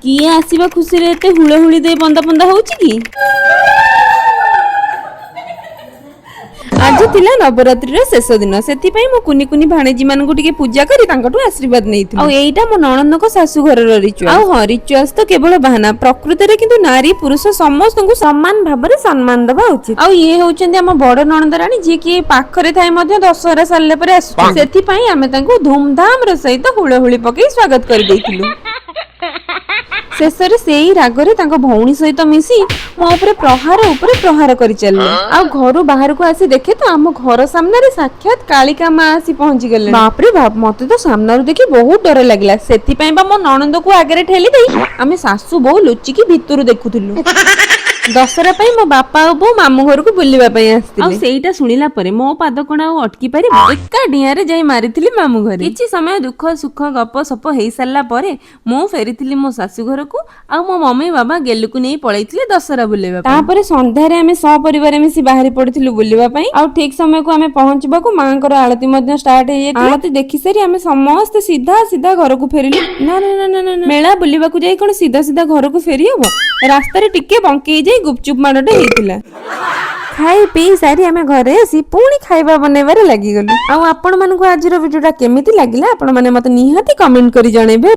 किए आसीबा खुशी रे एते हुळहुळी दे बंदा बंदा होउची की आज थिला नवरात्रि रे शेष दिन सेति पई मो कुनी कुनी भाणेजी मान को टिके पूजा करी तांकटू आशीर्वाद नेइथि आ एइटा मो नणंद को सासु घर रो रिचुअल आ ह रिचुअल्स तो केवल बहाना प्रकृति रे किंतु नारी पुरुष समस्त को समान भाबरे सम्मान दबा उचित आ ये होचंदी हम बड़ नणंद रानी जे की पाखरे थाई मध्ये दशहरा सालले परे आसु सेति पई आमे तांको धूमधाम रे सहित हुळहुळी पकई स्वागत कर देइथिलु शेषरे सेई रागरे तांको भौणी सहित मिसी मो ऊपर प्रहार करि चलले आ घर बाहर को आसी देखे तो आम घर सामने रे साक्षात कालिका मां आसी पहुंची गले बाप रे बाप मते तो सामना रो देखि बहुत डर लागला सेति पई बा मो ननंद को आगे ठेली देई आमे सासू बहु लुचि की भितरु देखुथिलु दशहरा पई मो बापा और बो मामू घर को बुलिबा पई आस्तिले आ सेईटा सुनिला परे मो पाद कोणा अटकी पारि एका डिया रे जाई मारिथिली मामू घर किछि समय दुख सुख गप सप हेई सारला परे मो फेरिथिली मो सासू घर को आ मो मम्मी बाबा गेलु को नै पळैथिले दशहरा बुलेबा ता परे संध्या रे आमे सब परिवार मिसी बाहरी पड़िथिलु बुलिबा पई आ ठीक समय को आमे पहुंचबा को मांकर आळती मध्ये स्टार्ट हे जेती आळती देखि सारी आमे समस्त सीधा सीधा घर को फेरिलु ना ना ना ना मेला बुलिबा को जाई कोन सीधा सीधा घर को फेरी हबो रास्ता रे टिके बंकेई गुपचुप माडटे हेतिला खाई पी सारी आमे घरे आसी पुणी खाइबा बनेबारे लागि गलु आ आपण मानको आजिरो वीडियोटा केमिति लागिला आपण माने मते निहाती कमेंट करी जणेबे।